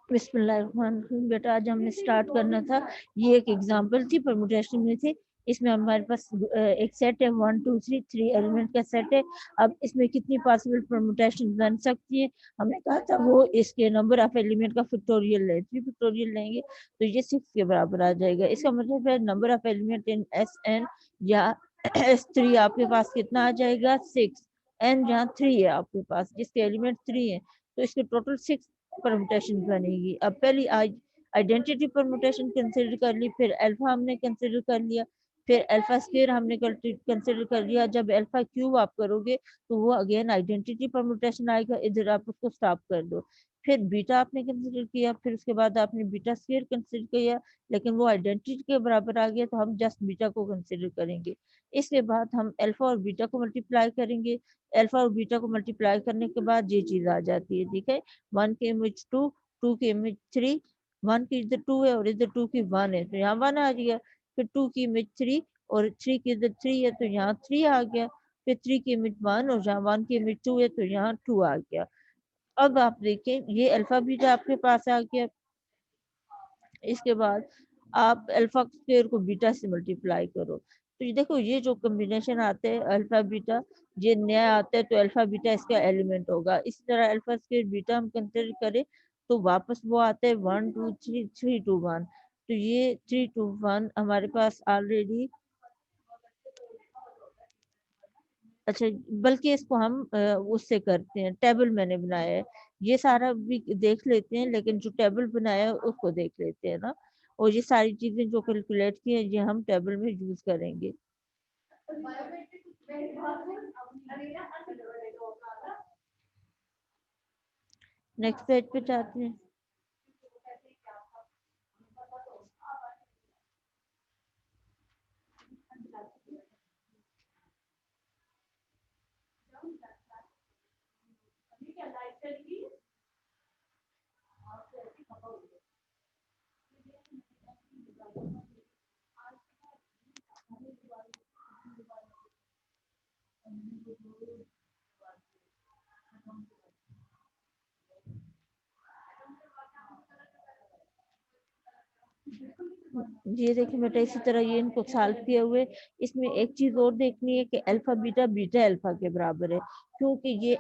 बिस्मिल्लाहिर्रहमानिर्रहीम। बेटा आज हमने स्टार्ट करना था, ये एक एग्जांपल थी परमुटेशन में थी। इसमें हमारे पास एक सेट है 1 2 3 3 एलिमेंट का सेट है। अब इसमें कितनी पॉसिबल परमुटेशन बन सकती है, हमने कहा था वो इसके नंबर ऑफ एलिमेंट का फैक्टोरियल ले, 3 फैक्टोरियल लेंगे तो ये 6 के बराबर आ जाएगा। इसका मतलब है number of element in Sn या S3 आपके पास कितना आ जाएगा 6। n जहाँ 3 है आपके पास, जिसके एलिमेंट 3 है तो इसके टोटल 6 परमुटेशन बनेगी। अब पहली आइडेंटिटी परमुटेशन कंसिडर कर ली, फिर अल्फा हमने कंसिडर कर लिया, फिर अल्फा स्क्वायर हमने कंसिडर कर लिया। जब अल्फा क्यूब आप करोगे तो वो अगेन आइडेंटिटी परमुटेशन आएगा, इधर आप उसको स्टॉप कर दो। फिर बीटा आपने कंसिडर किया, फिर उसके बाद आपने बीटा स्क्वायर कंसिडर किया, लेकिन वो आइडेंटिटी के बराबर आ गया तो हम जस्ट बीटा को कंसिडर करेंगे। इसके बाद हम अल्फा और बीटा को मल्टीप्लाई करेंगे। अल्फा और बीटा को मल्टीप्लाई करने के बाद ये चीज आ जाती है, ठीक है। 1 की इमेज 2, 2 की इमेज 3, 1 की इधर 2 है और इधर 2 की 1 है तो यहाँ 1 आ गया। फिर 2 की इमेज 3 और 3 की इधर 3 है तो यहाँ 3 आ गया। फिर 3 की इमेज 1 और जहाँ 1 की इमेज 2 है तो यहाँ 2 आ गया। अब आप देखें ये अल्फा बीटा आपके पास आ गया। इसके बाद आप अल्फा स्क्वायर को बीटा से मल्टीप्लाई करो तो ये देखो ये जो कॉम्बिनेशन आते हैं अल्फा बीटा, ये नया आता है तो अल्फा बीटा इसका एलिमेंट होगा। इसी तरह अल्फा स्क्वायर बीटा हम कंसिडर करें तो वापस वो आता है 1 2 3 3 2 1। तो ये 3 2 1 हमारे पास ऑलरेडी, अच्छा बल्कि इसको हम उससे करते हैं, टेबल मैंने बनाया है, ये सारा भी देख लेते हैं लेकिन जो टेबल बनाया है उसको देख लेते हैं ना। और ये सारी चीजें जो कैलकुलेट की है ये हम टेबल में यूज करेंगे। नेक्स्ट पेज पे जाते हैं। ये देखिए बेटा इसी तरह ये इनको सॉल्व किए हुए, इसमें एक चीज और देखनी है कि अल्फा बीटा बीटा अल्फा के बराबर है, क्योंकि ये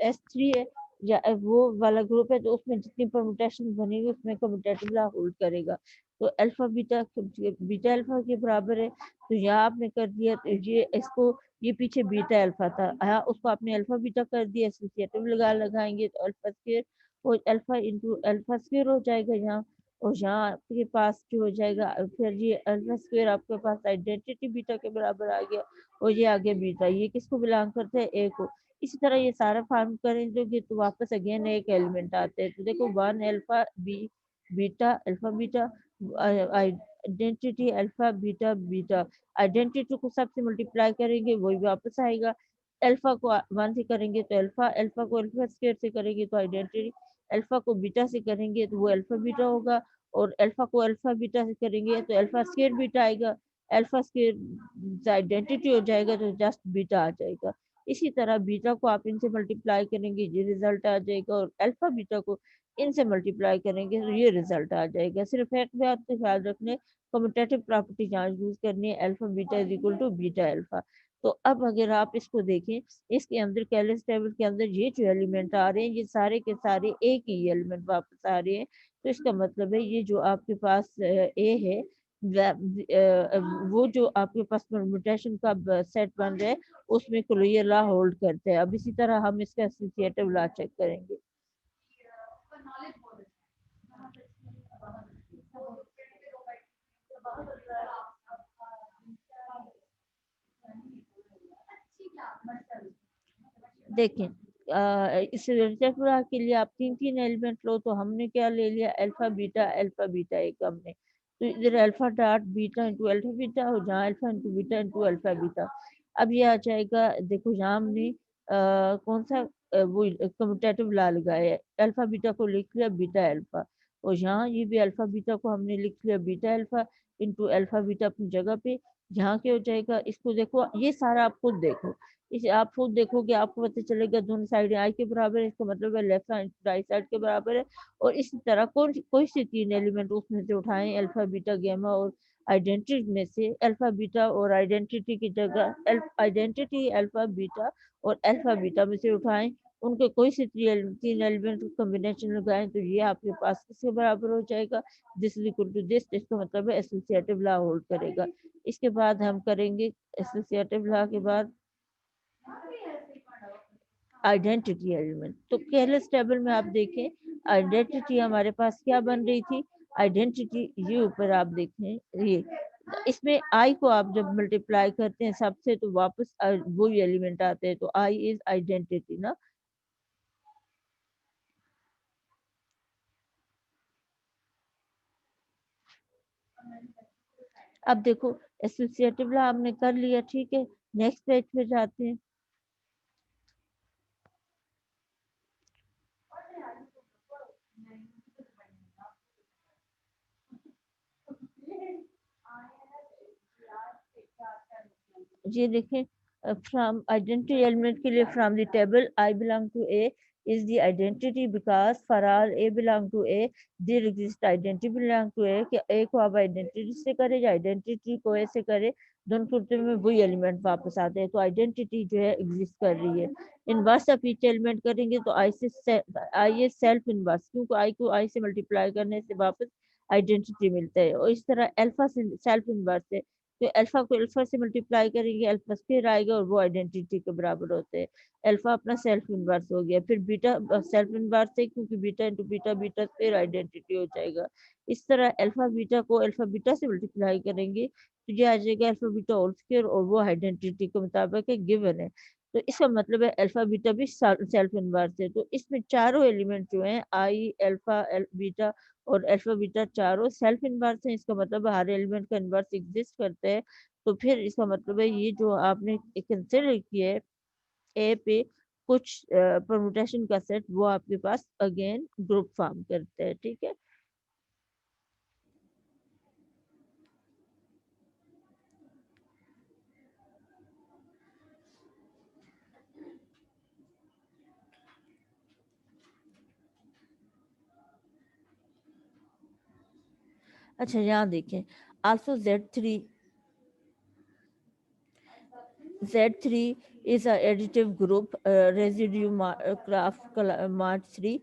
S3 है या वो वाला ग्रुप है तो उसमें जितनी परमुटेशन बनेगी उसमें कम्यूटेटिव लॉ होल्ड करेगा। तो अल्फा बीटा बीटा अल्फा के बराबर है तो यहाँ आपने कर दिया तो ये इसको, ये पीछे बीटा अल्फा था यहाँ उसको आपने अल्फा बीटा कर दिया, एसोसिएटिव लगाएंगे तो अल्फा स्क्वायर और अल्फा इंटू अल्फा स्क्वायर हो जाएगा यहाँ। और यहाँ आपके पास जो हो जाएगा फिर ये अल्फा स्क्वायर आपके पास आइडेंटिटी बीटा के बराबर आ गया और ये आगे बीटा, ये किसको बिलोंग करते हैं ए को। इसी तरह ये सारा फार्म करेंगे तो वापस अगेन एक एलिमेंट आते हैं तो देखो 1 alpha beta alpha beta identity alpha beta beta. Identity को सबसे मल्टीप्लाई करेंगे वही वापस आएगा। अल्फा को 1 से करेंगे तो अल्फा, अल्फा को अल्फा स्क्वायर से करेंगे तो आइडेंटिटी, अल्फा को बीटा से करेंगे तो वो अल्फा बीटा होगा और अल्फा को अल्फा बीटा से करेंगे तो अल्फा स्क्वायर बीटा आएगा। अल्फा स्क्वायर आइडेंटिटी हो जाएगा तो जस्ट बीटा आ जाएगा। इसी तरह बीटा को आप इनसे मल्टीप्लाई करेंगे ये रिजल्ट आ जाएगा और अल्फा बीटा को इनसे मल्टीप्लाई करेंगे तो ये रिजल्ट आ जाएगा। सिर्फ एक बात का ख्याल रखने, कम्यूटेटिव प्रॉपर्टी यहाँ यूज करनी है, alpha beta is equal to beta alpha. तो अब अगर आप इसको देखें, इसके अंदर कैलस टेबल के अंदर ये जो एलिमेंट आ रहे हैं ये सारे के सारे एक ही एलिमेंट वापस आ रहे हैं। तो इसका मतलब है ये जो आपके पास ए है वो जो आपके पास परम्यूटेशन का सेट बन रहा है उसमें क्लोजर लॉ होल्ड करते हैं। अब इसी तरह हम इसका एसोसिएटिव लॉ चेक करेंगे। देखें इस रेक्टेंगुलर के लिए आप 3 एलिमेंट लो तो हमने क्या ले लिया अल्फा बीटा एक हमने, तो इधर alpha dot beta into alpha beta और जहाँ alpha into beta into alpha beta. अब ये आ जाएगा, देखो यहाँ हमने कौन सा वो कम्यूटेटिव लॉ लगाया है, अल्फा बीटा को लिख लिया बीटा अल्फा और यहाँ ये भी अल्फा बीटा को हमने लिख लिया beta alpha into alpha beta अपनी जगह पे। यहाँ के हो जाएगा, इसको देखो, ये सारा आप खुद देखो, इसे आप खुद देखोगे आपको पता चलेगा दोनों साइड आई के बराबर है, इसका मतलब है लेफ्ट साइड राइट साइड के बराबर है। और इसी तरह कोई से तीन एलिमेंट उसमें से उठाएं, अल्फा बीटा गैमा और आइडेंटिटी में से अल्फा बीटा और आइडेंटिटी की जगह आइडेंटिटी अल्फा बीटा और अल्फा बीटा में से उठाएं, उनके कोई से तीन एलिमेंट कॉम्बिनेशन लगाएं, तो ये आपके पास किसके बराबर हो जाएगा, this is equal to this. इसका मतलब है एसोसिएटिव लॉ होल्ड करेगा। इसके बाद हम करेंगे एसोसिएटिव लॉ के बाद आइडेंटिटी एलिमेंट। तो केयरलेस टेबल में आप देखें आइडेंटिटी हमारे पास क्या बन रही थी, आइडेंटिटी ये ऊपर आप देखें, ये इसमें आई को आप जब मल्टीप्लाई करते हैं सबसे तो वापस वही एलिमेंट आते हैं, तो आई इज आइडेंटिटी ना। अब देखो एसोसिएटिव लॉ हमने कर लिया, ठीक है, नेक्स्ट पेज पे जाते हैं। ये देखें फ्रॉम आइडेंटिटी एलिमेंट के लिए from the table I belong to a is the identity because for all a belong to a there exist identity belong to a कि a को आप आइडेंटिटी से करे या आइडेंटिटी को a से करे, दोनों सूरतों में वही एलिमेंट वापस आते हैं, तो आइडेंटिटी जो है एग्जिस्ट कर रही है। इनवर्स ऑफ ईच एलिमेंट करेंगे तो आई ए सेल्फ इनवर्स, क्योंकि आई को आई से मल्टीप्लाई करने से वापस आइडेंटिटी मिलता है। और इस तरह अल्फा से सेल्फ इनवर्स है, तो अल्फा को अल्फा से मल्टीप्लाई करेंगे अल्फा फिर आएगा और वो आइडेंटिटी के बराबर होते हैं। अल्फा अपना सेल्फ इनवर्स हो गया, फिर बीटा सेल्फ इनवर्स है क्योंकि बीटा इंटू बीटा बीटा फिर आइडेंटिटी हो जाएगा। इस तरह अल्फा बीटा को अल्फा बीटा से मल्टीप्लाई करेंगे तो ये आ जाएगा अल्फा बीटा होल स्क्वायर और वो आइडेंटिटी के मुताबिक गिवन है। तो इसका मतलब है अल्फा बीटा भी सेल्फ इनवर्स है। तो इसमें चारों एलिमेंट जो हैं आई अल्फा बीटा और अल्फा बीटा चारों सेल्फ इनवर्स हैं। इसका मतलब हर एलिमेंट का इनवर्स एग्जिस्ट करता है। तो फिर इसका मतलब है ये जो आपने कंसिडर किया है ए पे कुछ परमुटेशन का सेट, वो आपके पास अगेन ग्रुप फॉर्म करता है, ठीक है। अच्छा यहाँ देखें also Z3 is a additive group residue graph March 3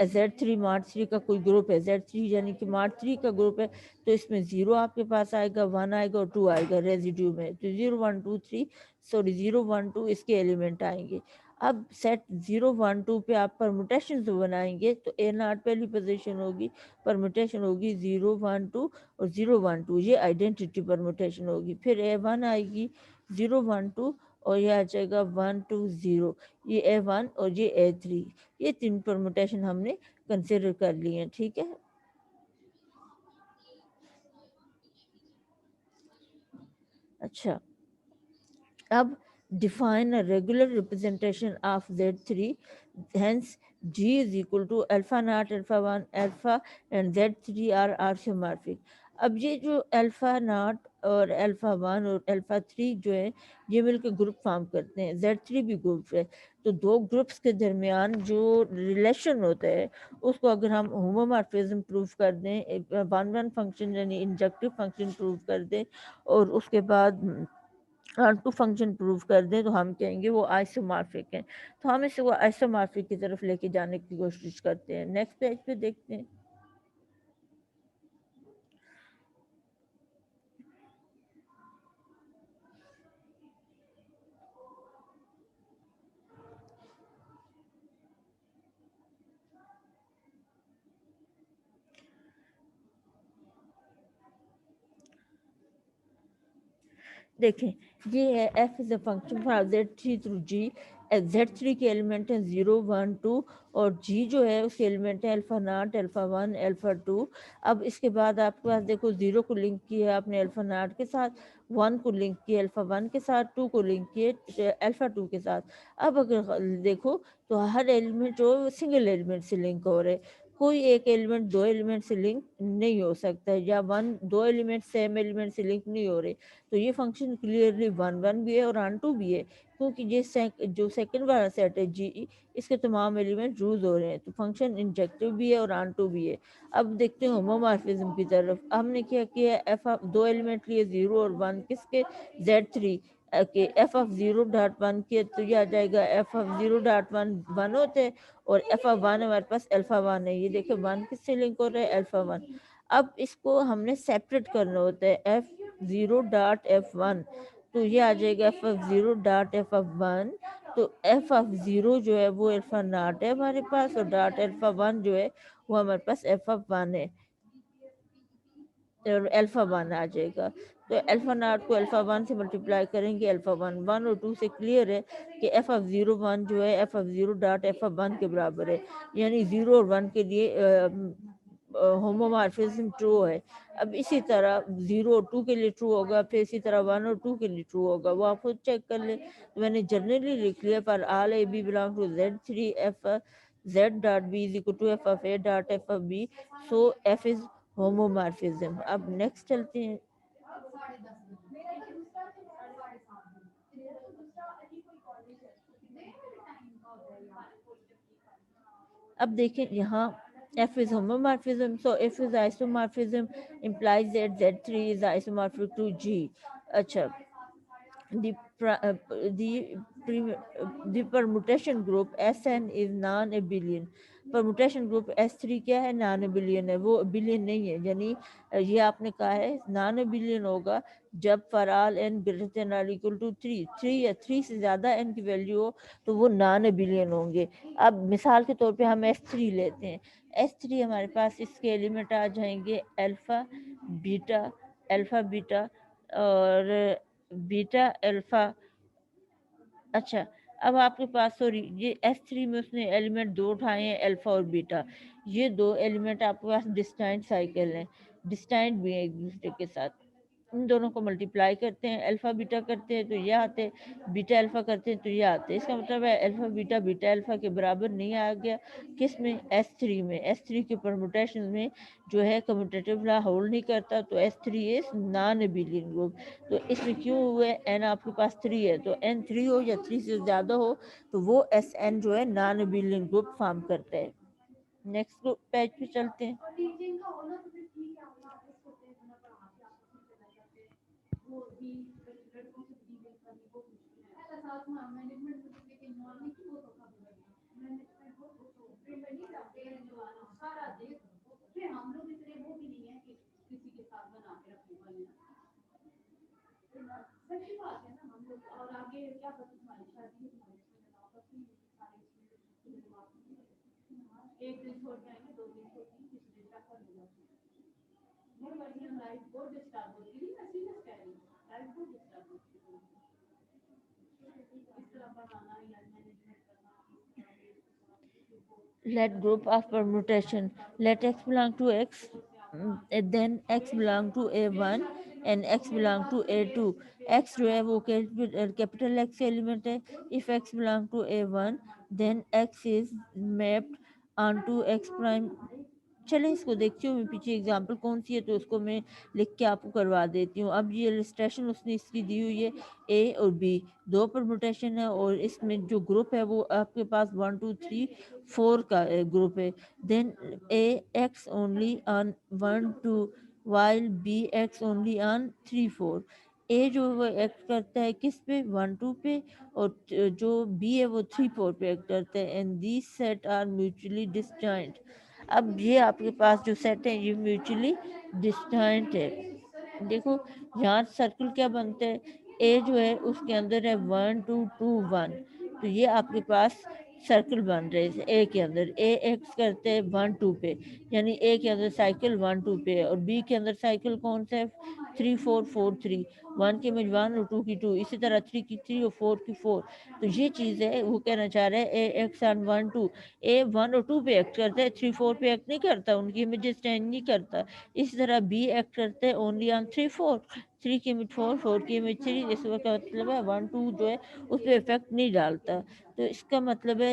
Z3 March 3 का कोई ग्रुप है, Z3 यानी कि March 3 का ग्रुप है, तो इसमें 0 आपके पास आएगा, 1 आएगा और 2 आएगा रेजिड्यू में, तो 0 1 2 3 सॉरी 0 1 2 इसके एलिमेंट आएंगे। अब सेट 0 1 2 पे आप परमुटेशन बनाएंगे तो ए नॉट पहली पोजीशन होगी, परमुटेशन होगी 0 1 2 और 0 1 2, ये आइडेंटिटी परमुटेशन होगी। फिर A1 आएगी 0 1 2 और ये आ जाएगा 1 2 0, ये A1 और ये A3, ये तीन परमुटेशन हमने कंसिडर कर लिए हैं, ठीक है। अच्छा अब define a regular representation of Z3, hence G is equal to alpha naught alpha 1 alpha and Z3 are arithmetic। अब ये जो अल्फा नॉट और अल्फा 1 और अल्फा 3 जो है ये मिलकर ग्रुप फॉर्म करते हैं, Z3 भी ग्रुप है। तो दो ग्रुप्स के दरमियान जो रिलेशन होता है उसको अगर हम होमोमॉर्फिज्म प्रूफ कर दें, वन वन फंक्शन यानी इंजेक्टिव फंक्शन प्रूफ कर दें और उसके बाद टू फंक्शन प्रूव कर दें तो हम कहेंगे वो आइसोमॉर्फिक है। तो हम इसे वो आइसोमॉर्फिक की तरफ लेके जाने की कोशिश करते हैं। नेक्स्ट पेज पे देखते हैं। देखें ये है f is a function for Z3 through G। Z3 के एलिमेंट हैं 0 1 2 और G जो है उसके एलिमेंट है अल्फा नॉट अल्फा 1 अल्फा 2। अब इसके बाद आपके पास देखो 0 को लिंक किया आपने अल्फा नॉट के साथ, 1 को लिंक किया अल्फा 1 के साथ, 2 को लिंक किए अल्फा 2 के साथ। अब अगर देखो तो हर एलिमेंट जो सिंगल एलिमेंट से लिंक हो रहे, कोई एक एलिमेंट दो एलिमेंट से लिंक नहीं हो सकता है, या दो एलिमेंट सेम एलिमेंट से लिंक नहीं हो रहे, तो ये फंक्शन क्लियरली वन भी है और ऑन टू भी है, क्योंकि जो सेकंड वाला सेट है जी, इसके तमाम एलिमेंट यूज हो रहे हैं, तो फंक्शन इंजेक्टिव भी है और ऑन टू भी है। अब देखते हैं होमोमॉर्फिज्म की तरफ। हमने क्या किया, एफ दो एलिमेंट लिए 0 और 1 किसके, Z3 के, एफ ऑफ 0.1 के, तो ये आ जाएगा एफ ऑफ 0.1 1 होते हैं, और अल्फा 1 हमारे पास अल्फा 1 है, ये देखो 1 किससे लिंक हो रहा है, अल्फा 1। अब इसको हमने सेपरेट करना होता है, F0.F1, तो ये आ जाएगा एफ ऑफ 0.F1, तो एफ ऑफ 0 जो है वो अल्फा 0 है हमारे पास, और डॉट अल्फा 1 जो है वो हमारे पास F1 है, और अल्फा 1 आ जाएगा। तो अल्फा 0 को अल्फा 1 से मल्टीप्लाई करेंगे, अल्फा 1 और 2 से क्लियर है कि एफ ऑफ 0 1 जो है एफ ऑफ 0.F1 के बराबर है, यानी 0 और 1 के लिए होमोमॉर्फिज्म ट्रू है। अब इसी तरह 0 और 2 के लिए ट्रू होगा, फिर इसी तरह 1 और 2 के लिए ट्रू होगा, वो आप खुद चेक कर ले। तो मैंने जनरली लिख लिया, for all a b belong to Z3 f Z.B is equal to f of a dot f of b, so f is homomorphism. अब नेक्स्ट चलते हैं। अब देखें यहाँ F is homomorphism, so F is isomorphism implies that Z3 is isomorphic to G. अच्छा, the the permutation group Sn is non-abelian. Permutation group S3 क्या है, non abelian है, वो अबिलियन नहीं है, यानी ये आपने कहा है नॉन अबिलियन होगा जब for all n greater than और इक्वल टू 3 या 3 से ज़्यादा n की वैल्यू हो तो वो नॉन अबिलियन होंगे। अब मिसाल के तौर पे हम S3 लेते हैं, S3 हमारे पास इसके एलिमेंट आ जाएंगे अल्फ़ा बीटा और बीटा अल्फ़ा। अच्छा, अब आपके पास सॉरी ये S3 में उसने एलिमेंट दो उठाए हैं, अल्फा और बीटा, ये दो एलिमेंट आपके पास डिस्टाइंट साइकिल हैं, डिस्टाइंट भी है एक दूसरे के साथ। इन दोनों को मल्टीप्लाई करते हैं, अल्फा बीटा करते हैं तो ये आते हैं, बीटा अल्फा करते हैं तो ये आते हैं। इसका मतलब है अल्फा बीटा अल्फा के बराबर नहीं आ गया, किस में, S3 में। S3 के परमुटेशन में जो है कम्यूटेटिव लॉ होल्ड नहीं करता, तो S3 is non abelian group. तो इसमें क्यों हुए, n आपके पास 3 है, तो n 3 हो या 3 से ज़्यादा हो तो वो Sn जो है नॉन एबिलियन ग्रुप फॉर्म करता है। नेक्स्ट ग्रुप पेज पे चलते हैं। Let group of permutation, let x belong to x, then x belong to a1 and x belong to a2। x जो है वो कैपिटल x एलिमेंट है, if x belong to a1 then x is mapped onto x prime। चलें इसको देखती हूँ मैं, पीछे एग्जाम्पल कौन सी है तो उसको मैं लिख के आपको करवा देती हूँ। अब ये इलस्ट्रेशन उसने इसकी दी हुई है, ए और बी दो परमुटेशन है, और इसमें जो ग्रुप है वो आपके पास 1 2 3 4 का ग्रुप है। Then a acts only on 1 2 while b acts only on 3 4। A जो वो एक्ट करता है किस पे, 1 2 पे, और जो बी है वो 3 4 पे एक्ट करता है, and these set are mutually disjoint. अब ये आपके पास जो सेट है ये म्यूचुअली डिस्टेंट है। देखो यहाँ सर्कल क्या बनते हैं, ए जो है उसके अंदर है 1 2 2 1, तो ये आपके पास सर्कल बन रहे हैं ए के अंदर। ए एक्स करते हैं 1 2 पे, यानी ए के अंदर साइकिल 1 2 पे है, और बी के अंदर साइकिल कौन सा है, 3 4 4 3, 1 की इमेज 1 और 2 की 2, इसी तरह 3 की 3 और 4 की 4। तो ये चीज़ है वो कहना चाह रहे हैं ए एक्स एंड 1 2, ए 1 और 2 पे एक्ट करता है, 3 4 पे एक्ट नहीं करता, उनकी इमेज स्टैंड नहीं करता। इसी तरह बी एक्ट करते हैं ओनली ऑन 3 4, 3 की इमेज 4 4 की इमेज 3, इस का मतलब है 1 2 जो है उस पर इफेक्ट नहीं डालता। तो इसका मतलब है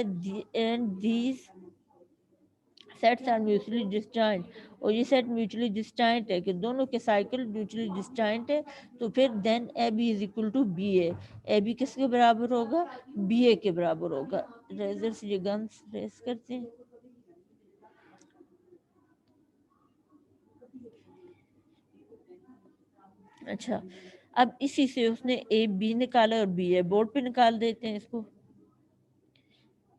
and these sets are mutually disjoint, और ये सेट म्यूचुअली डिस्जॉइंट है कि दोनों के साइकिल म्यूचुअली डिस्जॉइंट है, तो फिर then a b is equal to b a b किसके बराबर होगा, बी ए के बराबर होगा। रेजर से ये गन्स रेस करते हैं। अच्छा, अब इसी से उसने ए बी निकाला और बी ए बोर्ड पे निकाल देते हैं इसको।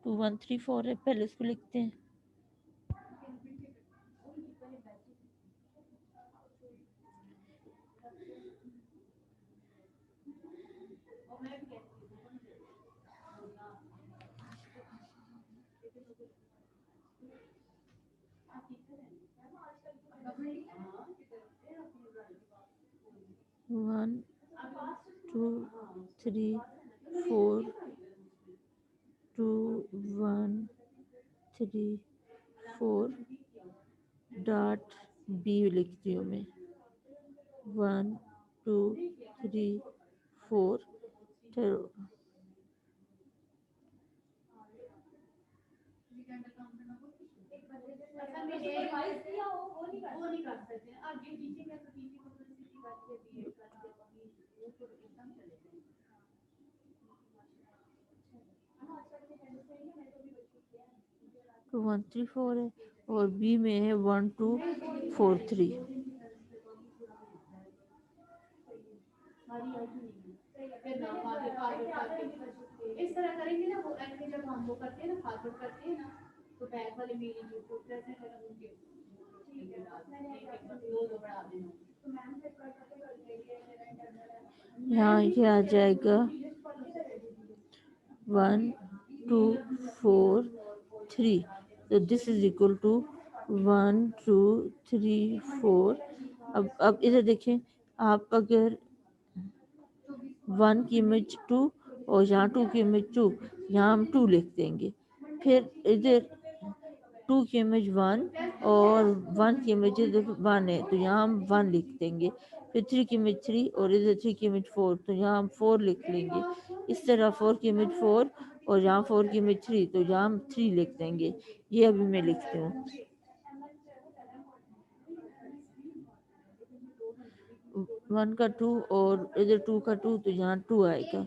2 1 3 4 है, पहले इसको लिखते हैं। One two three four 2 1 3 4 dot b लिखती हूँ मैं। 1 2 3 4 2 1 3 4 है, और बी में है 1 2 4 3। इस तरह करेंगे ना, वो ऐसे जब हम वो करते हैं ना, फॉरवर्ड करते हैं ना, तो बैक वाले मेल जो प्रेजेंट है उनके ठीक है, दो बढ़ा देना। तो मैम से यहाँ ये आ जाएगा 1 2 4 3, तो दिस इज इक्वल टू 1 2 3 4। अब इधर देखें, आप अगर 1 की इमेज 2 और यहाँ 2 की इमेज 2, यहाँ हम 2 लिख देंगे। फिर इधर 2 की इमेज 1 और 1 की इमेज 1 है, तो यहाँ हम 1 लिख देंगे। फिर 3 की इमेज 3 और इधर 3 की इमेज 4, तो यहाँ हम 4 लिख लेंगे। इस तरह 4 की इमेज 4 और यहाँ 4 की इमेज 3, तो यहाँ हम 3 लिख देंगे। ये अभी मैं लिखती हूँ। 1 का 2 और इधर 2 का 2, तो यहाँ 2 आएगा।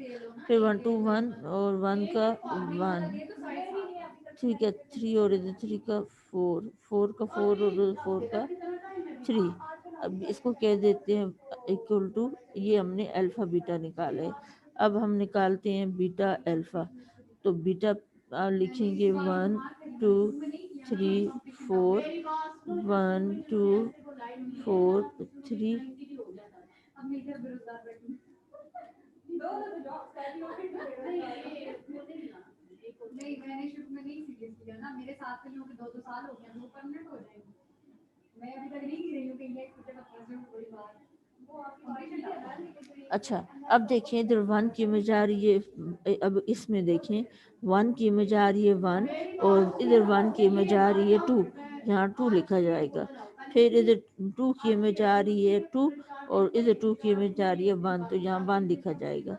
फिर 1 2 1 और 1 का 1, ठीक है। 3 और इधर 3 का 4, 4 का 4 और 4 का 3। अब इसको कह देते हैं इक्वल टू, ये हमने अल्फा बीटा निकाला है। अब हम निकालते हैं बीटा अल्फा। तो बीटा लिखेंगे 1 2 3 4 1 2 4 3। नहीं मैंने शुरू में नहीं सीरियस लिया ना, मेरे साथ के लोगों के 2 साल हो गए, वो परमानेंट हो जाएंगे। मैं अभी तक नहीं रही हूँ कि इंडिया की जगह फंस जाऊँ बड़ी बात। अच्छा, अब देखें इधर 1 की इमेज आ रही है। अब इसमें देखें 1 की इमेज आ रही है 1, और इधर 1 की इमेज आ रही है 2, यहाँ 2 लिखा जाएगा। फिर इधर 2 की इमेज आ रही है 2 और इधर 2 की इमेज आ रही है 1, तो यहाँ 1 लिखा जाएगा।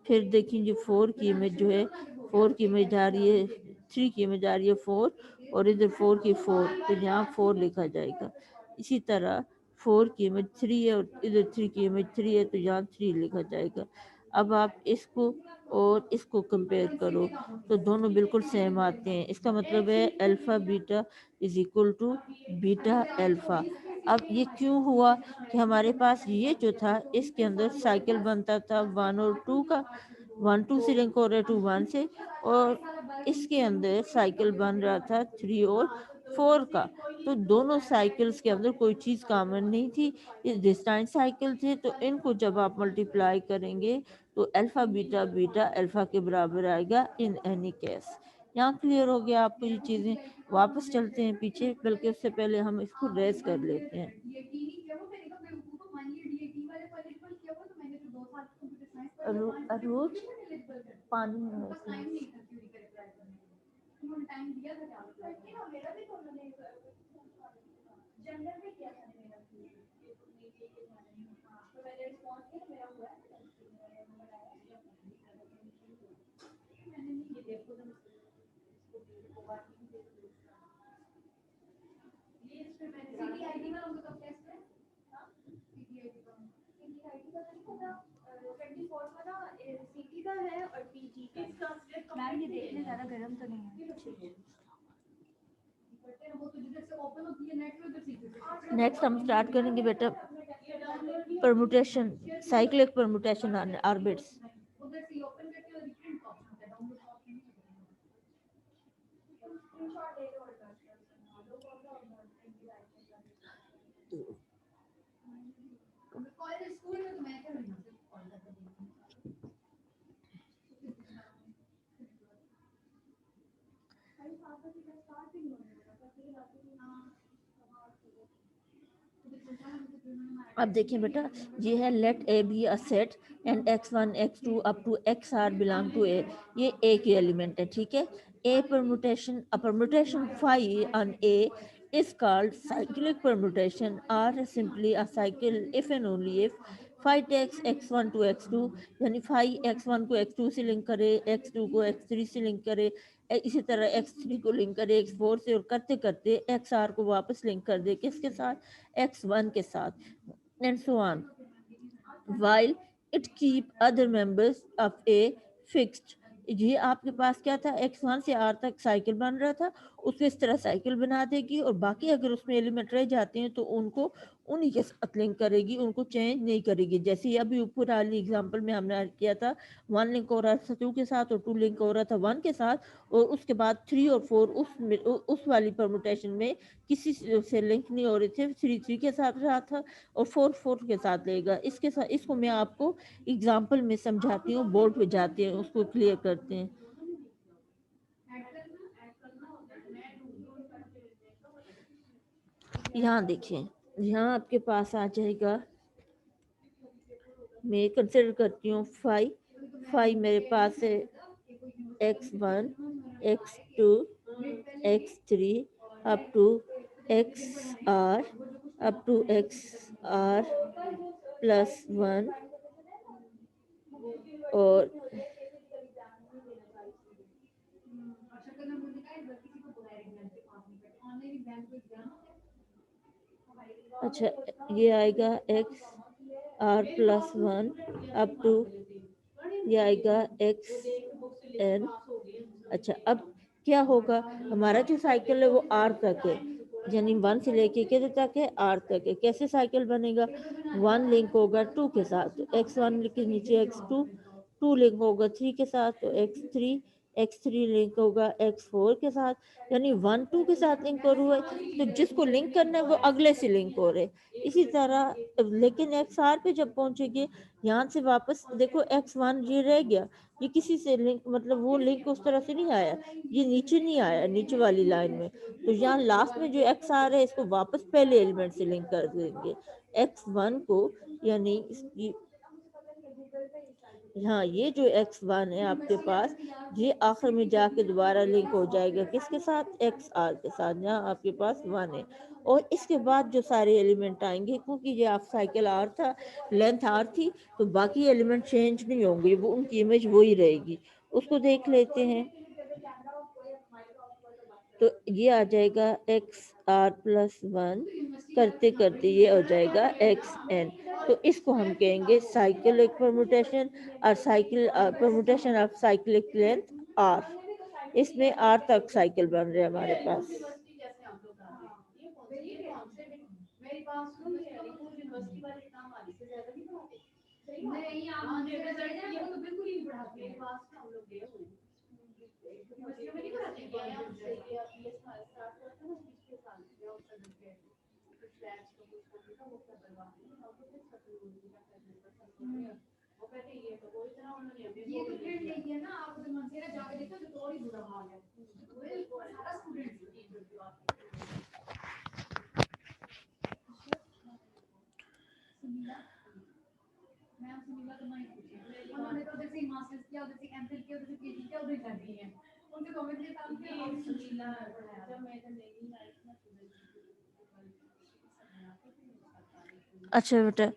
फिर देखेंगे 4 की इमेज जो है, 4 की इमेज आ रही है, 3 की इमेज आ रही है 4 और इधर 4 की 4, तो यहाँ 4 लिखा जाएगा। इसी तरह 4 की इमेज 3 है और इधर 3 की इमेज 3 है, तो यहाँ 3 लिखा जाएगा। अब आप इसको और इसको कंपेयर करो, तो दोनों बिल्कुल सेम आते हैं। इसका मतलब है alpha beta is equal to beta alpha. अब ये क्यों हुआ कि हमारे पास ये जो था, इसके अंदर साइकिल बनता था 1 और 2 का, 1 2 से लिंक हो रहा है 2 1 से, और इसके अंदर साइकिल बन रहा था 3 और 4 का। तो दोनों साइकिल्स के अंदर कोई चीज़ कॉमन नहीं थी, ये डिस्टेंट साइकिल थे। तो इनको जब आप मल्टीप्लाई करेंगे तो अल्फा बीटा बीटा अल्फा के बराबर आएगा इन एनी केस। यहाँ क्लियर हो गया आपको ये चीज़ें। वापस चलते हैं पीछे, बल्कि उससे पहले हम इसको रेस कर लेते हैं। अरोज पानी में टाइम दिया था क्या मेरा भी तो उन्होंने जनरल में किया था मेरा तो मैंने रिस्पॉन्स किया, मेरा हुआ है। मैंने नहीं ये देखो सीटीआईटी का उनका कब टेस्ट है? हाँ सीटीआईटी का नहीं पता 24 का ना सीटी का है और पीजी का मैम ये देखने ज़्यादा गर्म तो नहीं है वो तो जिधर से ओपन होती है नेट में उधर सीटी नेक्स्ट हम स्टार्ट करेंगे बेटा परमुटेशन, साइक्लिक परमुटेशन ऑर्बिट्स। उधर से ओपन करके और प्रिंट ऑप्शन होता है डाउनलोड ऑप्शन नहीं स्क्रीनशॉट ले लो और कॉलेज स्कूल में तो मैं क्या रही हूँ कॉल करके अब देखिए बेटा, ये है let A be a set and x1 x2 up to xr belong to A, ये ए की एलिमेंट है, ठीक है। A permutation, a permutation phi on A is called cyclic permutation or simply a cycle if and only if phi takes x1 to x2, यानी phi x1 को x2 से link करे, x2 को x3 से link करे, इसी तरह x3 को लिंक करे x4 से, और करते करते xr को वापस लिंक कर दे किसके साथ, x1 के साथ, and so on, while it keep other members of A fixed। ये आपके पास क्या था, x1 से r तक साइकिल बन रहा था, उसको इस तरह साइकिल बना देगी, और बाकी अगर उसमें एलिमेंट रह जाते हैं तो उनको उन्हीं के साथ लिंक करेगी, उनको चेंज नहीं करेगी। जैसे अभी ऊपर वाली एग्जांपल में हमने किया था, 1 लिंक हो रहा था 2 के साथ और 2 लिंक हो रहा था 1 के साथ, और उसके बाद 3 और 4 उस वाली परमुटेशन में किसी से लिंक नहीं हो रहे थे, 3 3 के साथ रहा था और 4 4 के साथ लेगा। इसके साथ इसको मैं आपको एग्जांपल में समझाती हूँ, बोर्ड पे जाते हैं उसको क्लियर करते हैं। यहाँ देखिए, यहाँ आपके पास आ जाएगा, मैं कंसिडर करती हूँ फाइव मेरे पास है x1 x2 x3 up to xr up to xr plus 1 और अच्छा ये आएगा x r plus 1 up to ये आएगा x n। अच्छा अब क्या होगा, हमारा जो साइकिल है वो r तक है, यानी 1 से लेके किधर तक है, r तक है। कैसे साइकिल बनेगा, 1 लिंक होगा 2 के साथ तो x1 के नीचे x2, 2 लिंक होगा 3 के साथ तो x3 लिंक होगा x4 के साथ, यानी 1 2 के साथ लिंक हो रहा है, तो जिसको लिंक करना है वो अगले से लिंक हो रहे। इसी तरह लेकिन xr पे जब पहुंचेंगे, यहाँ से वापस देखो x1 ये रह गया, ये किसी से लिंक, मतलब वो लिंक उस तरह से नहीं आया, ये नीचे नहीं आया नीचे वाली लाइन में, तो यहाँ लास्ट में जो एक्स आ रहा है इसको वापस पहले एलिमेंट से लिंक कर देंगे x1 को, यानी हाँ ये जो x1 है आपके पास, ये आखिर में जाके दोबारा लिंक हो जाएगा किसके साथ, xr के साथ, जहाँ आपके पास 1 है। और इसके बाद जो सारे एलिमेंट आएंगे, क्योंकि ये आप साइकिल r था, लेंथ r थी, तो बाकी एलिमेंट चेंज नहीं होंगे, वो उनकी इमेज वही रहेगी। उसको देख लेते हैं, तो ये आ जाएगा xr प्लस 1, करते करते ये हो जाएगा xn, तो इसको हम कहेंगे साइक्लिक परमुटेशन और cycle permutation of cyclic length r। इसमें r तक साइकिल बन रहे हैं हमारे पास। मेरे पास यूनिवर्सिटी वाले काम वाली से ज्यादा नहीं पढ़ाते नहीं आप मुझे रिजल्ट है वो तो बिल्कुल ही पढ़ाते हैं पास हम लोग गए हुए यूनिवर्सिटी में नहीं पढ़ाते गए हम से ये स्टार्ट करते हैं ना पिछले साल या उस साल के कुछ बैच को कुछ करने का वो सब करवाते हैं हम तो कुछ सकते हैं का करने का सब वो कहते ये तो कोई तरह उन्होंने ये तो प्रिंट नहीं किया ना आप तो मंसेरा जाके देखो तो और ही बुरा हाल है वो सारा स्टूडेंट मैम सुनीला तो नहीं पूछी उन्होंने तो उधर से मास्टर्स किया उधर से एमफिल किया उधर से पीएचडी किया उधर कर दी है उनके कमेंट के काम किया और सुनीला जब मैं तो नहीं आई ना अच्छा बेटा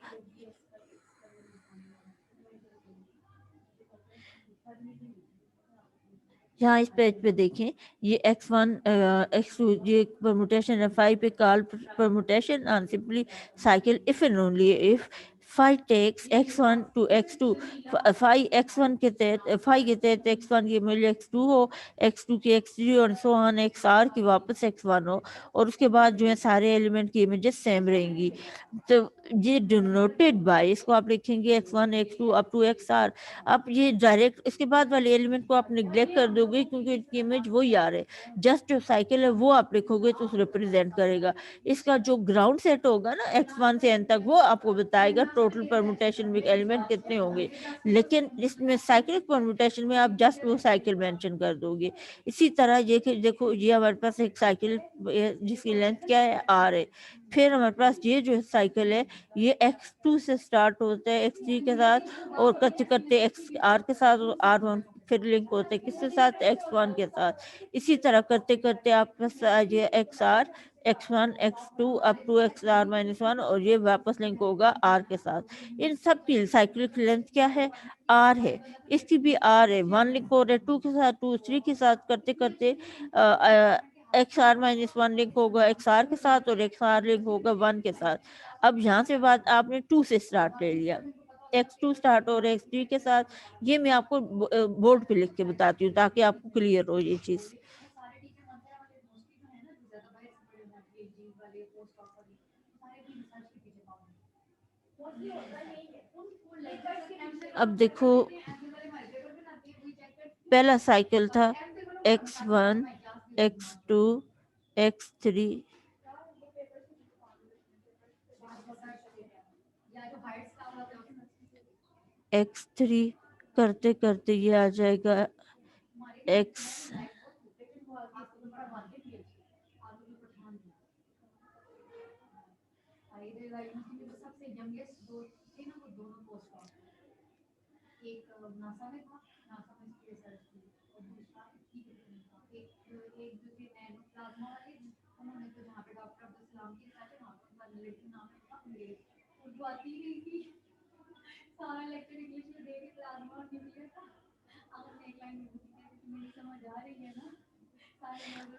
यहाँ इस पेज पे देखें, ये x1 x2 ये permutation है, phi पे call permutation and simply cycle if and only if phi takes x1 to x2, phi x1 के तहत phi के तहत x1 की वैल्यू x2 हो, x2 की x3 और so on xr की वापस x1 हो, और उसके बाद जो है सारे एलिमेंट की इमेजेस सेम रहेंगी। तो ये डिनोटेड बाय, इसको आप लिखेंगे x1 x2 up to xr। आप ये डायरेक्ट इसके बाद वाले एलिमेंट को आप निग्लेक्ट कर दोगे क्योंकि इसकी इमेज वही आ रहा है, जस्ट जो साइकिल है वो आप लिखोगे तो रिप्रेजेंट करेगा। इसका जो ग्राउंड सेट होगा ना x1 से n तक, वो आपको बताएगा टोटल परमुटेशन में एलिमेंट कितने होंगे, लेकिन इसमें साइक्लिक परमुटेशन में आप जस्ट वो साइकिल मेंशन कर दोगे। इसी तरह ये देखो, ये हमारे पास एक साइकिल जिसकी लेंथ क्या है r है, फिर हमारे पास ये जो साइकिल है ये x2 से स्टार्ट होता है x3 के साथ, और करते करते एक्स आर के साथ, और आर वन फिर लिंक होते हैं किसके साथ, एक्स वन के साथ। इसी तरह करते करते आपके पास आ जाए x r, x one x two up to x r minus one, और ये वापस लिंक होगा आर के साथ। इन सब की साइक्लिक लेंथ क्या है, आर है। इसकी भी आर है, वन लिंक हो रहा है टू के साथ, टू थ्री के साथ, करते करते x r minus one link होगा एक्स आर के साथ, और एक्स आर लिंक होगा वन के साथ। अब यहाँ से बात आपने टू से स्टार्ट ले लिया, x2 स्टार्ट और x3 के साथ। ये मैं आपको बोर्ड पे लिख के बताती हूँ ताकि आपको क्लियर हो ये चीज। अब देखो, पहला साइकिल था x1 x2 x3 x3, करते करते ये आ जाएगा x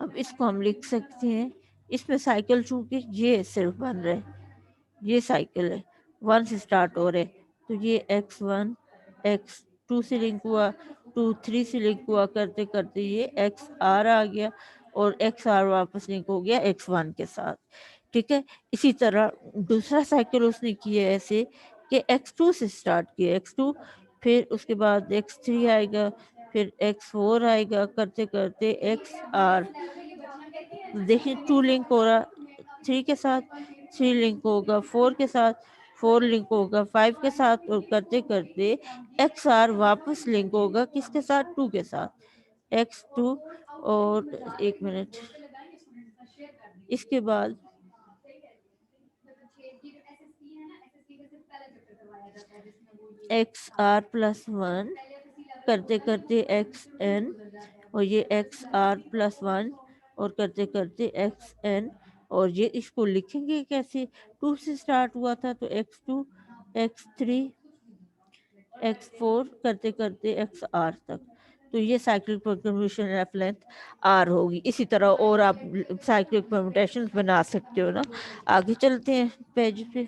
अब इसको हम लिख सकते हैं, इसमें साइकिल चूंकि ये सिर्फ बन रहा है, ये साइकिल है, वन से स्टार्ट हो रहे, तो ये x1 x2 से लिंक हुआ, 2 3 से लिंक हुआ, करते करते ये xr आ गया, और xr वापस लिंक हो गया x1 के साथ। ठीक है, इसी तरह दूसरा साइकिल उसने किया ऐसे कि x2 से स्टार्ट किया, x2 फिर उसके बाद x3 आएगा, फिर x4 आएगा, करते करते xr, देखिए 2 लिंक हो रहा 3 के साथ, 3 लिंक होगा 4 के साथ, 4 लिंक होगा 5 के साथ, और करते करते XR वापस लिंक होगा किसके साथ, 2 के साथ, x2। और एक मिनट, इसके बाद XR प्लस 1, करते करते XN, और ये XR प्लस 1, और करते करते XN, और ये इसको लिखेंगे कैसे, 2 से स्टार्ट हुआ था तो x2 x3 x4, करते करते XR तक। तो ये cyclic permutation of length R होगी। इसी तरह और आप साइक्लिक परम्यूटेशंस बना सकते हो ना। आगे चलते हैं पेज पे।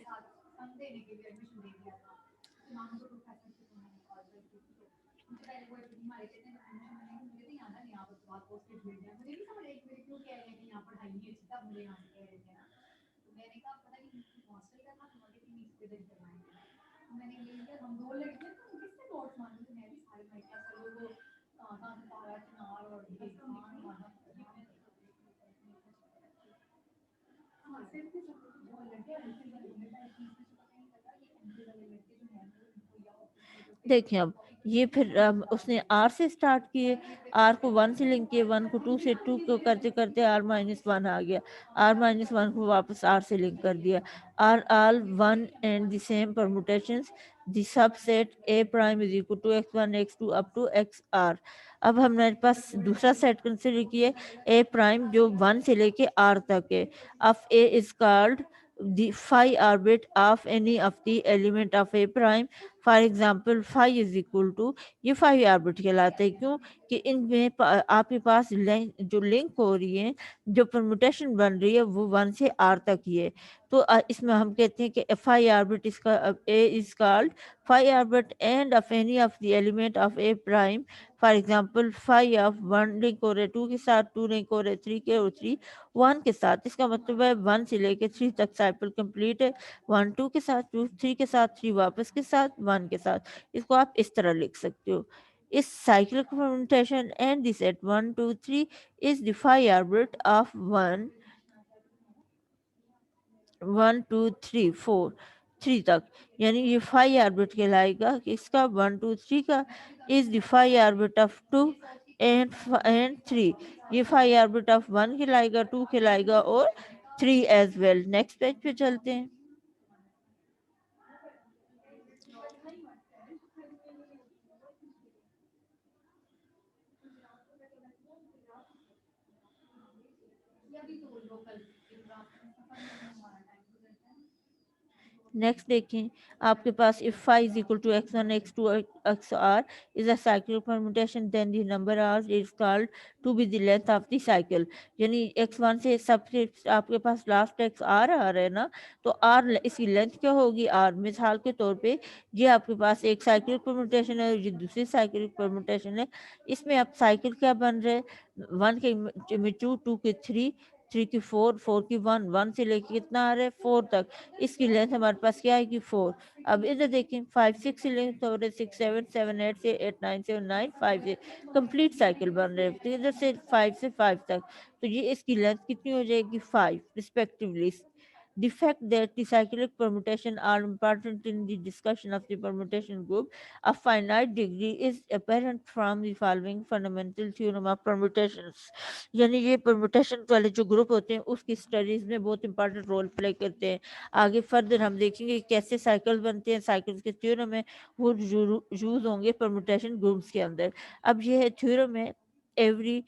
देखिए अब ये फिर उसने R से स्टार्ट किए, R को 1 से लिंक किए, 1 को 2 से, 2 को करते करते R माइनस 1 आ गया, R माइनस 1 को वापस R से लिंक कर दिया। R all one and the same permutations, the subset A prime is equal to x1 x2 up to xr। अब हमारे पास दूसरा सेट कंसिडर किए A प्राइम जो 1 से लेके R तक है। अब A is called the phi orbit of any of the element of A prime for example phi is equal to, ये फाई आर्बिट कहलाता है। क्यों कि इनमें आपके पास जो लिंक हो रही है, जो परमुटेशन बन रही है, वो 1 से r तक ही है। तो इसमें हम कहते हैं कि फाई आर्बिट इसका A is called phi orbit and of any of the element of A prime. For example phi of 1 link हो रहे 2 के साथ, 2 लिंक हो रहे 3 के, और 3 1 के साथ। इसका मतलब है 1 से लेके 3 तक साइकिल कंप्लीट है। 1 2 के साथ, 2 3 के साथ, 3 वापस के साथ, 1 के साथ। इसको आप इस तरह लिख सकते हो। इस cyclic fermentation and the set 1 2 3 is the phi orbit of 1 1 2 3 4 3 तक, यानी ये phi orbit कहलाएगा कि इसका 1 2 3 का is the phi orbit of 2 and 3। ये phi orbit of 1 कहलाएगा, 2 कहलाएगा और 3 as well। नेक्स्ट पेज पे चलते हैं। नेक्स्ट देखें, आपके पास if phi is equal to x1 x2 xr is a cyclic permutation, then the number r is called to be the length of the cycle। यानी x1 से सबसे आपके पास लास्ट x r आ रहा है ना, तो r इसकी लेंथ क्या होगी r। मिसाल के तौर पे ये आपके पास एक साइक्लिक परमुटेशन है, ये दूसरी साइक्लिक परमुटेशन है। इसमें अब साइकिल क्या बन रहे, 1 के में 2 2 के 3 3 की 4 4 की 1 1 से लेके कितना आ रहा है 4 तक। इसकी लेंथ हमारे पास क्या आएगी 4। अब इधर देखें 5 6 से लेंथ हो रहे 6 7 7 8 से 8 9 से 9 5 से कंप्लीट साइकिल बन रहे हैं। तो इधर से 5 से 5 तक, तो ये इसकी लेंथ कितनी हो जाएगी 5 respectively. The fact that the cyclic permutation are important in the discussion of the permutation group of finite degree is apparent from the following fundamental theorem of permutations। यानी ये permutation वाले जो ग्रुप होते हैं उसकी स्टडीज में बहुत important role play करते हैं। आगे फर्दर हम देखेंगे कि कैसे साइकिल बनते हैं, साइकिल्स के थ्योरम है वो यूज होंगे परमुटेशन ग्रुप्स के अंदर। अब ये है थ्योरम है, every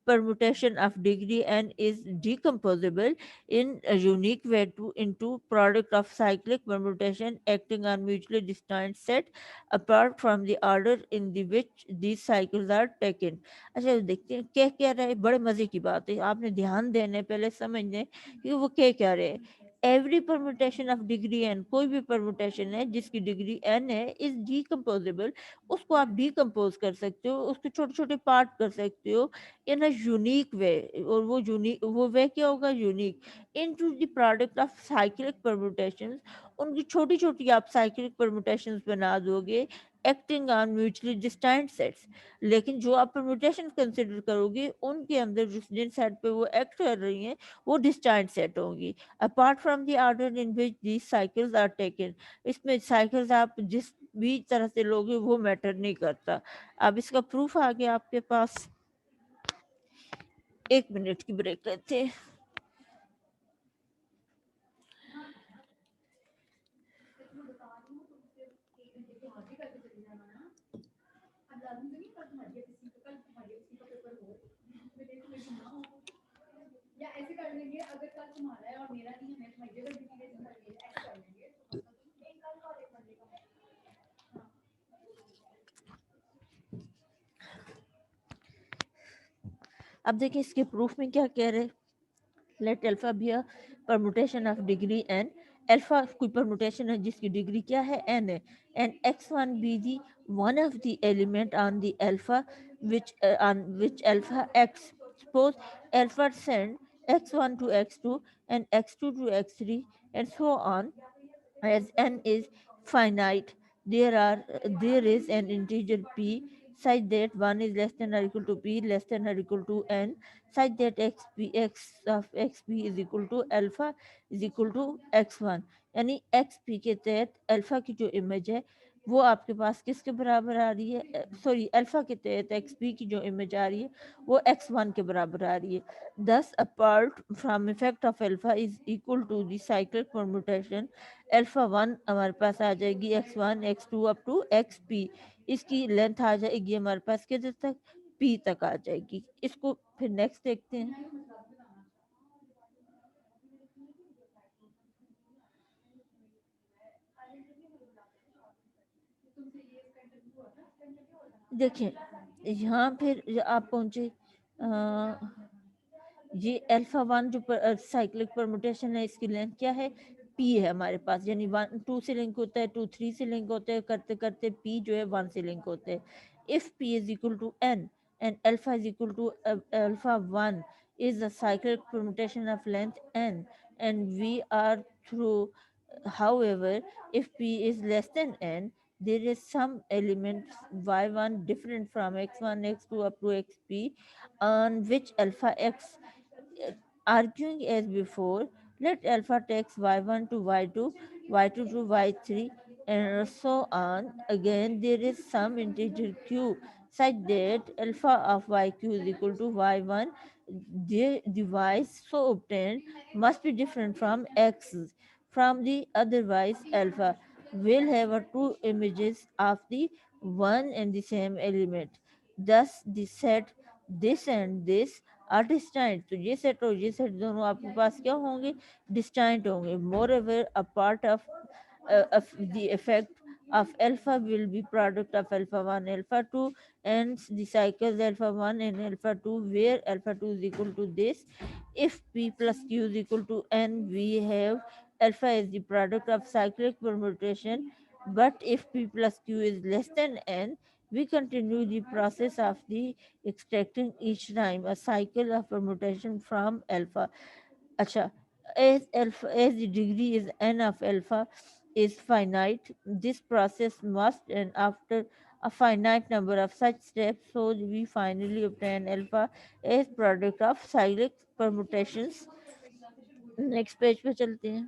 permutation of degree n is decomposable in a unique way into product of cyclic permutation acting on mutually distinct set apart from the order in the which these cycles are taken। अच्छा देखते हैं क्या कह रहा है, बड़े मजे की बात है, आपने ध्यान देने पहले समझने कि वो क्या कह रहे हैं। Every permutation of degree n, कोई भी परमुटेशन है जिसकी डिग्री एन है, इज डीकम्पोजेबल, उसको आप डीकम्पोज कर सकते हो, उसके छोटे छोटे पार्ट कर सकते हो इन अ यूनिक वे। और वो यूनिक वो वे क्या होगा unique, into the product of cyclic permutations. उनकी छोटी छोटी आप साइक्लिक परमुटेशंस बना दोगे acting on mutually distant sets. लेकिन जो आप परमुटेशन कंसिडर करोगे उनके अंदर जिन सेट पे वो एक्ट कर रही हैं वो डिस्टेंट सेट होंगी apart from the order in which these cycles are taken. इसमें साइकिल्स आप जिस भी तरह से लोगे वो मैटर नहीं करता। अब इसका प्रूफ आ गया आपके पास। 1 मिनट की ब्रेक लेते हैं। या ऐसे कर लेंगे, अगर कल तुम्हारा है और मेरा नहीं है, मैं तुम्हारी जगह ड्यूटी ले लूंगी, ऐसे कर लेंगे। एक कल का और एक मंडे का। अब देखिए इसके प्रूफ में क्या कह रहे, let alpha be a permutation of degree n. Alpha कोई परमुटेशन है जिसकी डिग्री क्या है एन है, and x1 be the one of the element on the alpha which on which alpha x। suppose alpha send x1 to x2 and x2 to x3 and so on as n is finite. There is an integer p such that 1 is less than or equal to p less than or equal to n, such that x of xp is equal to alpha is equal to x1। यानी xp के तहत alpha की जो image है वो आपके पास किसके बराबर आ रही है, सॉरी अल्फा के तहत xp की जो इमेज आ रही है वो x1 के बराबर आ रही है। thus apart from effect of alpha is equal to the cyclic permutation alpha 1 हमारे पास आ जाएगी x1 x2 up to xp। इसकी लेंथ आ जाएगी हमारे पास किधर तक p तक आ जाएगी। इसको फिर नेक्स्ट देखते हैं। دیکھیں یہاں پھر آپ پہنچے یہ الفا 1 جو سائیکلک پرموٹیشن ہے اس کی لینتھ کیا ہے پی ہے ہمارے پاس، یعنی 2 سے لنک ہوتا ہے 2 3 سے لنک ہوتا ہے، کرتے کرتے پی جو ہے 1 سے لنک ہوتا ہے. if p is equal to n and alpha is equal to alpha 1 is the cyclic permutation of length n and we are through. However, if p is less than n, there is some element y1 different from x1 x2 up to xp on which alpha x. Arguing as before, let alpha takes y1 to y2, y2 to y3, and so on. Again, there is some integer q such that alpha of yq is equal to y1. The device so obtained must be different from x. From the otherwise, alpha will have two images of the one and the same element. Thus, the set this and this are distinct. تو یہ set اور یہ set دونوں آپ کے پاس کیا ہوں گے ڈسٹائنٹ ہوں گے. مور ever a part of the effect of alpha will be product of alpha 1 alpha 2 and the cycles alpha 1 and alpha 2 where alpha 2 is equal to this. If p plus q is equal to n, we have alpha is the product of cyclic permutation, but if p plus q is less than n, we continue the process of the extracting each time a cycle of permutation from alpha. Acha, as the degree is n of alpha is finite, this process must and after a finite number of such steps, so we finally obtain alpha as product of cyclic permutations. Next page पे चलते हैं.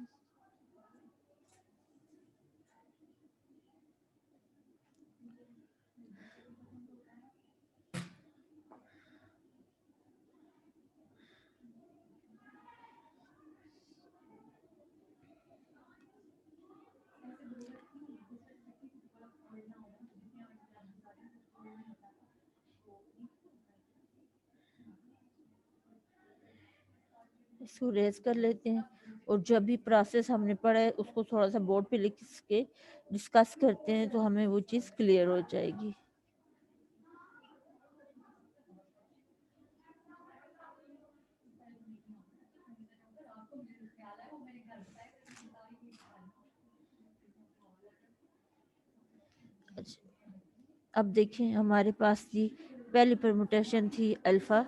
اس کو raise کر لیتے ہیں اور جب بھی پروسیس ہم نے پڑھا ہے اس کو تھوڑا سا بورڈ پہ لکھ کے ڈسکس کرتے ہیں تو ہمیں وہ چیز کلیئر ہو جائے گی. اب دیکھیں ہمارے پاس تھی پہلی پرموٹیشن تھی alpha.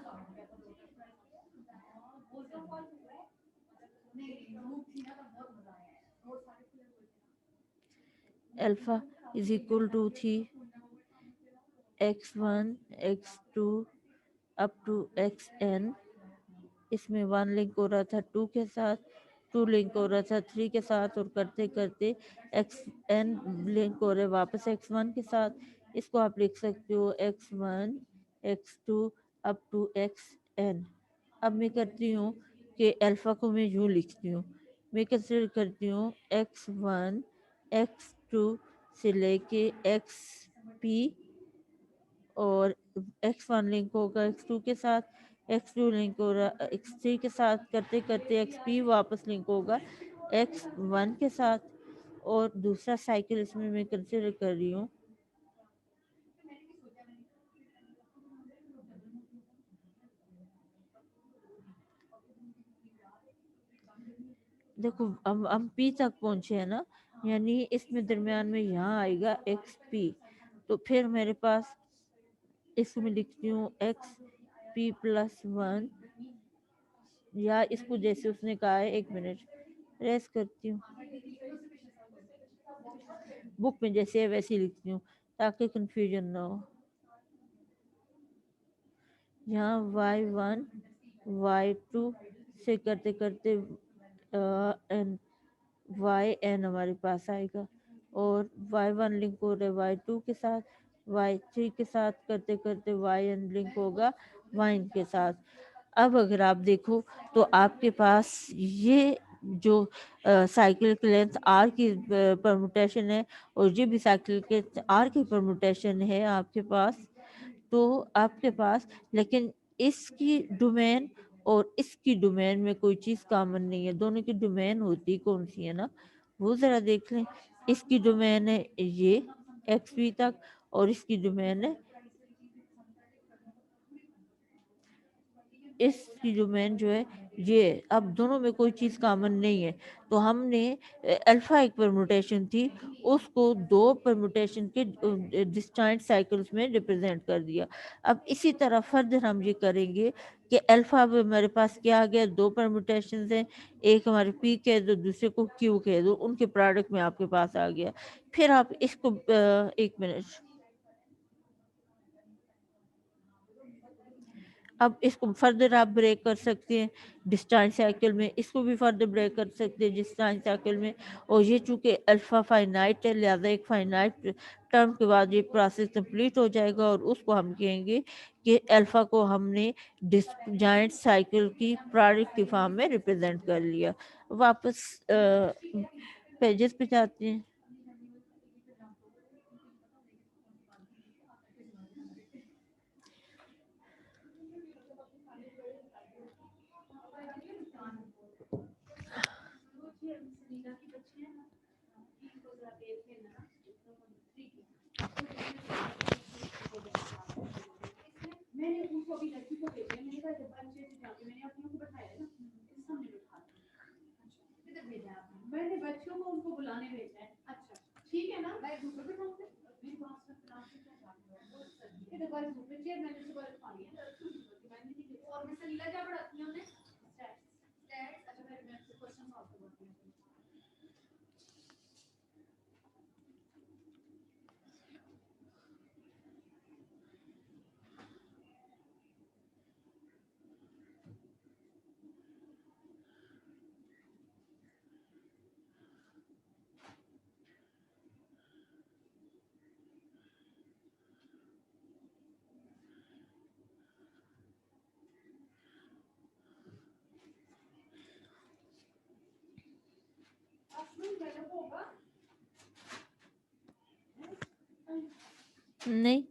Alpha is equal to تھی x1 x2 up to xn. اس میں 1 لنک ہو رہا تھا 2 کے ساتھ، 2 لنک ہو رہا تھا 3 کے ساتھ، اور کرتے کرتے xn لنک ہو رہے واپس x1 کے ساتھ. اس کو آپ لکھ سکتے ہو x1 x2 up to xn. اب میں کرتی ہوں کہ الفا کو میں یوں لکھتی ہوں، میں کنسیڈر کرتی ہوں x1 x2 سے لے کے xp، اور x1 لنک ہوگا x2 کے ساتھ، x2 لنک ہو رہا x3 کے ساتھ، کرتے کرتے xp واپس لنک ہوگا x1 کے ساتھ. اور دوسرا سائیکل اس میں کنسیڈر کر رہی ہوں دیکھو ہم پی تک پہنچے ہیں نا، یعنی اس میں درمیان میں یہاں آئے گا ایکس پی. تو پھر میرے پاس اس میں لکھتی ہوں ایکس پی پلس 1، یا اس کو جیسے اس نے کہا ہے، ایک منٹ ریس کرتی ہوں، بک میں جیسے ہے ویسے ہی لکھتی ہوں تاکہ کنفیوژن نہ ہو. یہاں y1 y2 سے کرتے کرتے yn ہمارے پاس آئے گا، اور y1 لنک ہو رہا ہے y2 کے ساتھ، y3 کے ساتھ، کرتے کرتے yn لنک ہوگا yn کے ساتھ. اب اگر آپ دیکھو تو آپ کے پاس یہ جو سائیکل کی لینتھ آر کی پرموٹیشن ہے، اور یہ بھی سائیکل کے آر کی پرموٹیشن ہے آپ کے پاس. تو آپ کے پاس لیکن اس کی ڈومین اور اس کی ڈومین میں کوئی چیز کامن نہیں ہے. دونوں کی ڈومین ہوتی کون سی ہے نا، وہ ذرا دیکھ لیں. اس کی ڈومین ہے یہ ایکس وی تک، اور اس کی ڈومین ہے اس کی جو مین جو ہے یہ اب دونوں میں کوئی چیز کامن نہیں ہے، تو ہم نے الفا ایک پرموٹیشن تھی اس کو دو پرموٹیشن کے ڈسٹائنٹ سائیکلز میں ریپرزینٹ کر دیا. اب اسی طرح فردر ہم یہ کریں گے کہ الفا اب ہمارے پاس کیا آ گیا، دو پرموٹیشنز ہیں، ایک ہمارے پی کہہ دو دوسرے کو کیو کہہ دو، ان کے پروڈکٹ میں آپ کے پاس آ گیا. پھر آپ اس کو ایک منٹ، اب اس کو فردر آپ بریک کر سکتے ہیں ڈسٹانس سائیکل میں، اس کو بھی فردر بریک کر سکتے ہیں ڈسٹانس سائیکل میں. اور یہ چونکہ الفا فائنائٹ ہے لہٰذا ایک فائنائٹ ٹرم کے بعد یہ پروسیس کمپلیٹ ہو جائے گا، اور اس کو ہم کہیں گے کہ الفا کو ہم نے ڈسجوائنٹ سائیکل کی پروڈکٹ کی فارم میں ریپرزینٹ کر لیا. واپس پیجز پہ جاتے ہیں. میں نے ان کو ابھی لڑکی کو بھیجا، میں نے کہا جب بچے سے جا کے میں نے اپنوں کو بٹھایا نا اس سامنے بٹھا دیا. کدھر بھیجا آپ نے؟ میں نے بچوں کو ان کو بلانے بھیجا ہے. اچھا ٹھیک ہے نا، میں دوسرے پہ ڈھونڈ دیں میری بات سے کلاس سے کیا جاتی ہے ادھر بس دوسرے چیئر میں نے صبح رکھوانی ہے اور میں سلیلا کیا پڑھاتی ہوں نے اسٹیٹس. اچھا میں سے کوشچن سالو کرتی ہوں. نہیں